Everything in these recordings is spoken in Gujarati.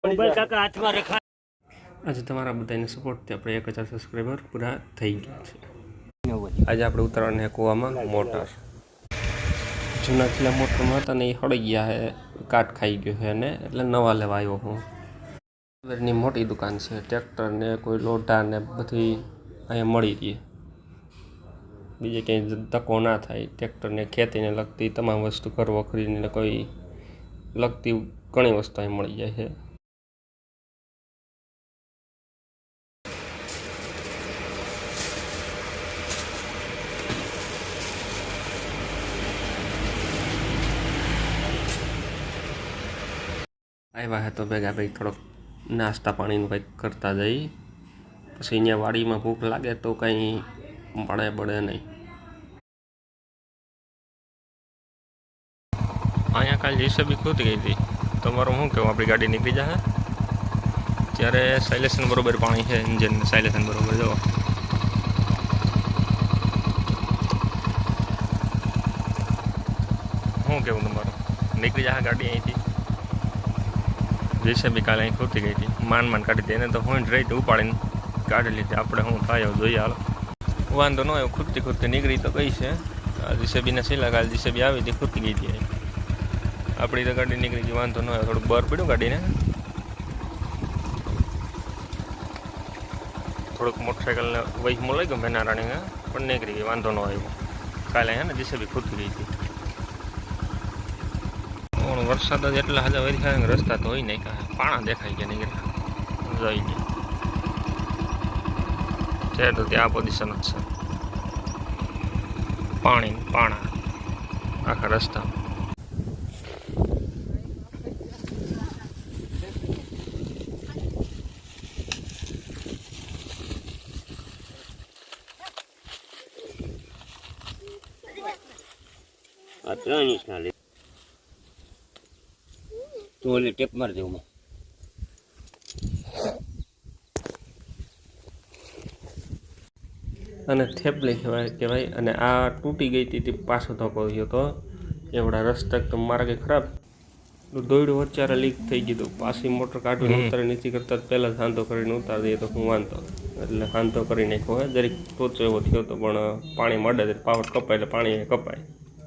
મોબાઈલ કાકા હાથમાં રખા. આજે તમારા બધાને સપોર્ટથી આપણે 1000 સબસ્ક્રાઈબર પૂરા થઈ ગયા છે. આજે આપણે ઉતારવાના કૂવામાં મોટર જૂના છેલ્લા મોટરમાં હતા ને એ હળી ગયા છે, કાટ ખાઈ ગયો છે અને એટલે નવા લેવા આવ્યો હું. ની મોટી દુકાન છે, ટ્રેક્ટર ને કોઈ લોઢા ને બધી અહીંયા મળી રહી. બીજે ક્યાંય ધક્કો ના થાય. ટ્રેક્ટરને ખેતીને લગતી તમામ વસ્તુ ઘર વખરીને કોઈ લગતી ઘણી વસ્તુ અહીં મળી જાય છે. આવ્યા હે તો ભેગા ભાઈ થોડોક નાસ્તા પાણીનું કંઈક કરતા જઈ. પછી અહીંયા વાડીમાં ભૂખ લાગે તો કંઈ બળે નહીં. અહીંયા કાલે જીસીબી ખૂટી ગઈ હતી. તમારું શું કહેવું? આપણી ગાડી નીકળી જશે ત્યારે સાયલેશન બરોબર પાણી છે, એન્જિન સાયલેશન બરોબર. જો શું કહેવું તમારું? નીકળી જશે ગાડી અહીંથી. જીસીબી કાલે અહીં ખૂટી ગઈ હતી, માન કાઢી હતી. એને તો હું જ રહી ઉપાડીને કાઢી લીધી. આપણે શું થાય જોઈએ. હાલ વાંધો ન આવ્યો, ખૂટતી નીકળી તો ગઈ છે. જીસીબીને છેલ્લા કાલે જીસીબી આવી હતી, ખૂટી ગઈ હતી. આપણી તો ગાડી નીકળી ગઈ, વાંધો ન આવ્યો. થોડુંક બહાર પડ્યું ગાડીને, થોડુંક મોટરસાઇકલને વહીમો લઈ ગયો મેના રાણીને, પણ નીકળી ગઈ, વાંધો ન આવ્યો. કાલે હે ને જીસીબી ખૂટી ગઈ હતી. વરસાદ જ એટલા હાજર વરી થાય, રસ્તા તો હોય નહીં, કાંઈ પાણા દેખાઈ ગયા નીકળ્યા જોઈ ગયા છે. તો ત્યાં પોઝિશન જ છે, પાણા આખા રસ્તા. આ 3 ઇંચના લે તો ઓલી ટેપ મારી દેવું. અને થેપલી કહેવાય. અને આ તૂટી ગઈ હતી, પાછો ધક્કો થયો હતો. એવડા રસ્તા તો માર્ગે ખરાબ, દોડ્યું વચ્ચારે લીક થઈ ગયું. પાછી મોટર કાઢીને ઉતારી નીચે કરતાં પહેલાં શાંતો કરીને ઉતારી દઈએ તો હું વાંધો. એટલે શાંતો કરી નાખ્યો હોય. જરીક ટોચો એવો થયો હતો, પણ પાણી મળે પાવર કપાય એટલે પાણી કપાય.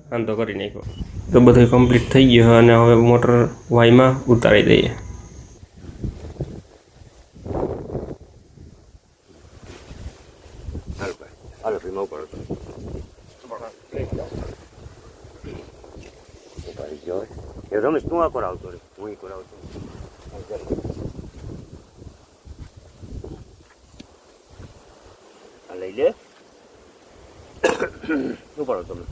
શાંતો કરી નાખ્યો તો બધું કમ્પ્લીટ થઈ ગયું. અને હવે મોટર વાયમાં ઉતારી દઈએ. હાલો ફ્રીમાં ઉપર એ રમેશ તું આ કરાવતો રે, હું કરાવતો. આ લઈ લે. શું કરો તમે?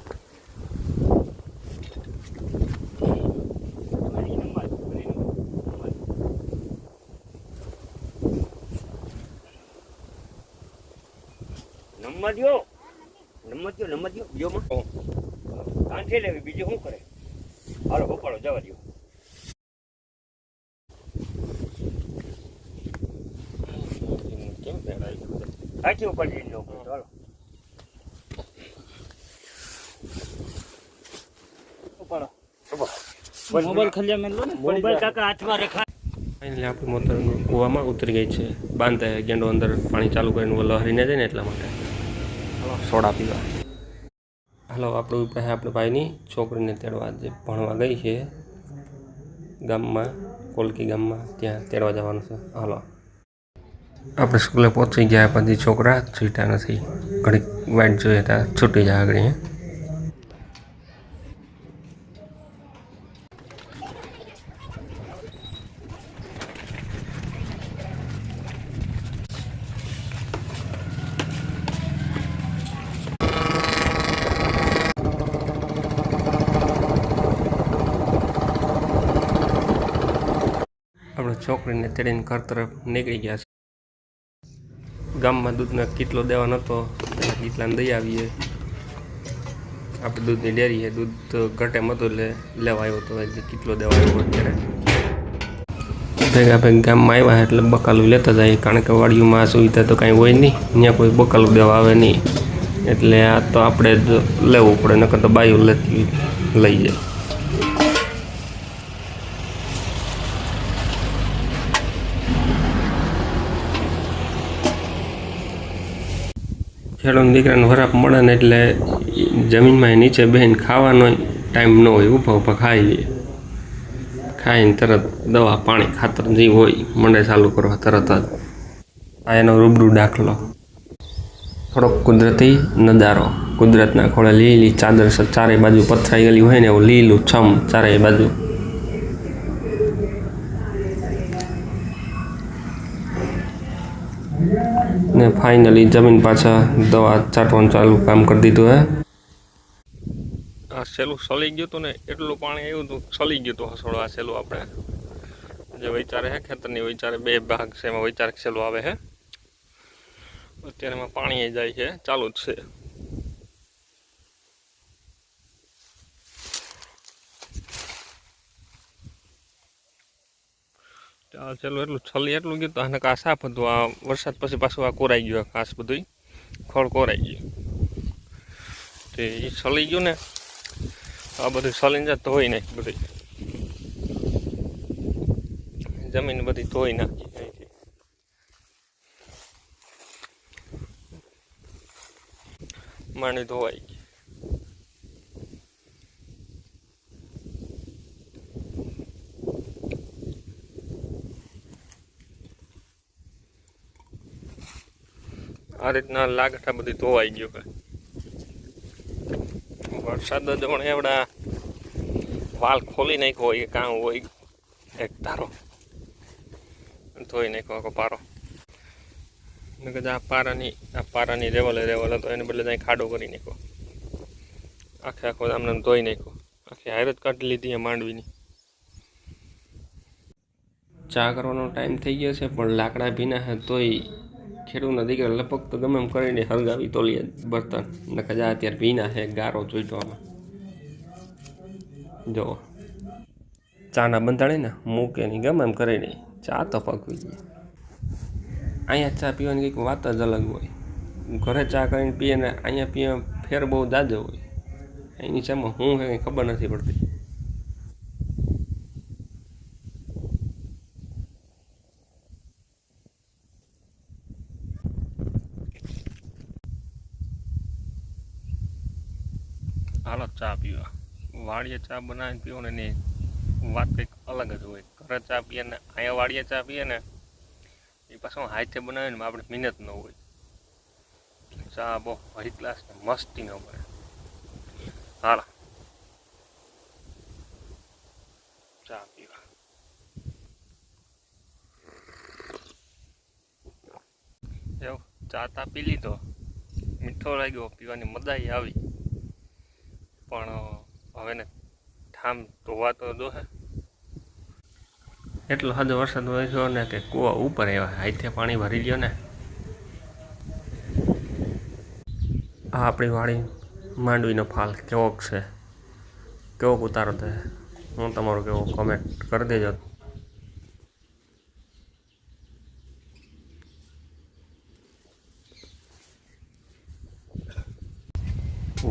નંબર દો બીજો માં કાંઠે લેવી, બીજું શું કરે? હાલો ઉપાડો, જવા દો. કેમ કાંઠી ઉપાડી લો. ચાલો ઉપાડો. મોબાઈલ ખલ્યા મેં લો ને, મોબાઈલ કાકા હાથમાં રખા. ફાઇનલી આપણી મોટર કૂવામાં ઉતરી ગઈ છે. બાંધે ગેંડો અંદર પાણી ચાલુ કરીને લહરીને જાય ને એટલા માટે સોડા પીવા. હાલો આપણું પાસે આપણે ભાઈની છોકરીને તેડવા જે ભણવા ગઈ છે ગામમાં, કોલકી ગામમાં, ત્યાં તેડવા જવાનું છે. હાલો આપણે સ્કૂલે પહોંચી ગયા, પછી છોકરા છૂટા નથી. ઘડીક વાઇટ જોઈએ ત્યાં છૂટી જાય આગળ. આપણે છોકરીને તેડીને ઘર તરફ નીકળી ગયા છે. ગામમાં દૂધનો કિટલો દેવા નહોતો, કિટલાને દઈ આવીએ. આપણે દૂધની ડેરી છે, દૂધ ઘટે મતું એટલે લેવા આવ્યો હતો, એટલે કિટલો દેવા આવ્યો. અત્યારે ભેગા ગામમાં આવ્યા એટલે બકાલું લેતા જાય, કારણ કે વાડીઓમાં આ સુવિધા તો કાંઈ હોય નહીં, ત્યાં કોઈ બકાલું દેવા આવે નહીં. એટલે આ તો આપણે જ લેવું પડે, નકર તો બાયું લઈ જાય. ખેડૂત દીકરાને વરાપ મળે ને એટલે જમીનમાં નીચે બેહીને ખાવાનો ટાઈમ ન હોય, ઊભા ઊભા ખાઈ લઈએ. ખાઈને તરત દવા પાણી ખાતર જે હોય મંડે ચાલુ કરવા તરત જ. આ એનો રૂબરૂ દાખલો. થોડોક કુદરતી નજારો. કુદરતના ખોળે લીલી ચાદર ચારે બાજુ પથરાઈ ગયેલી હોય ને એવું લીલું છમ ચારે બાજુ. ને ફાઇનલી જમીન પાછા દવા છાંટવાનું ચાલુ કામ કરી દીધું હે. આ સેલું સળી ગયું હતું ને એટલું પાણી આવ્યું હતું, સળી ગયું હતું હસોડો. આ સેલું આપણે જે વિચારે હે ખેતરની વિચારે 2 ભાગ છે, એમાં વિચાર સેલું આવે છે. અત્યારે એમાં પાણી જાય છે, ચાલુ જ છે. ચાલો એટલું છલી એટલું ગયું તો આને આ સાફ હતું. આ વરસાદ પછી પાછું આ કોરાઈ ગયું, ઘાસ બધું ખળ કોરાઈ ગયું. તે એ છલી ગયું ને આ બધું છલીને જાય ધોઈ નાખી, બધી જમીન બધી ધોઈ નાખી. માંડી ધોવાઈ ગઈ. આ રીતના લાગઠા બધી ધોવાઈ ગયું કે વરસાદ જ પણ એવડા વાલ ખોલી નાખ્યો હોય કે કાં હોય એક તારો ધોઈ નાખ્યો આખો પારો. આ પારાની રેવલ હતો, એને બદલે ત્યાં ખાડો કરી નાખ્યો. આખો આમને ધોઈ નાખ્યો. આખી હાયરત કાઢી લીધી માંડવીની. ચા કરવાનો ટાઈમ થઈ ગયો છે પણ લાકડા ભીના હે તોય ખેડૂતના દીકરા લપક તો ગમે એમ કરીને હળગાવી તોલીએ બર્તન. નકર જા અત્યારે ભીના છે, ગારો ચોઈટવામાં. જો ચાના બંધાડે ને મૂકે નહીં, ગમે એમ કરીને ચા તો પકવી ગઈ. અહીંયા ચા પીવાની કંઈક વાત જ અલગ હોય. ઘરે ચા કરીને પીએ ને અહીંયા પીએ ફેર બહુ જાજો હોય. એની ચામાં શું છે કંઈ ખબર નથી પડતી. હાલો ચા પીવા. વાડીએ ચા બનાવીને પીવો ને એની વાત કંઈક અલગ જ હોય. ઘરે ચા પીએ ને અહીંયા વાડીએ ચા પીએ ને એ પાછું હાથે બનાવે ને આપણે મહેનત ન હોય. ચા બહુ હાઈ ક્લાસ ને મસ્તી ન બને. હાલો ચા પીવા. એવું ચા તા પી લીધો, મીઠો લાગ્યો, પીવાની મજા આવી. પણ હવે ને ઠામ ધોવા તો દોહે. એટલો હદ વરસાદ વધ્યો ને કે કૂવા ઉપર આવ્યા, હાથે પાણી ભરી ગયો ને. આ આપણી વાડી માંડવીનો ફાલ કેવોક છે, કેવોક ઉતારો થાય, હું તમારો કેવો કોમેન્ટ કરી દેજો.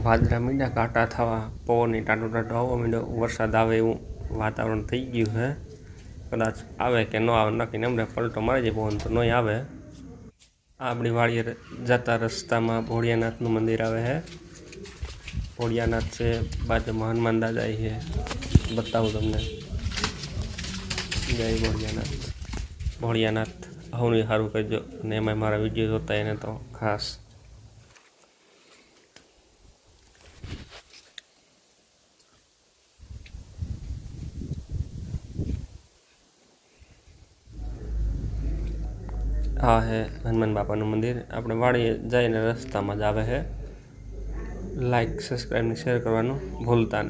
વાદળા મીંડા કાંટા થવા, પવનની ટાટો ટાટો આવવા માંડ્યો, વરસાદ આવે એવું વાતાવરણ થઈ ગયું છે. કદાચ આવે કે ન આવે નક્કી, એમને પલટો મારી જાય પવન તો નહીં આવે. આપણી વાડીએ જતા રસ્તામાં ભોળિયાનાથનું મંદિર આવે છે. ભોળિયાનાથ છે, બાજુમાં હનુમાન દાદા છે, બતાવું તમને. જય ભોળિયાનાથ. ભોળિયાનાથ હવની સારું કરજો, અને એમાં મારા વિડીયો જોતા એને તો ખાસ. આ હે હનુમાન બાપાનું મંદિર. આપણે વાડીએ જઈને રસ્તામાં જ આવે છે. લાઈક સબસ્ક્રાઈબ ને શેર કરવાનું ભૂલતા નહીં.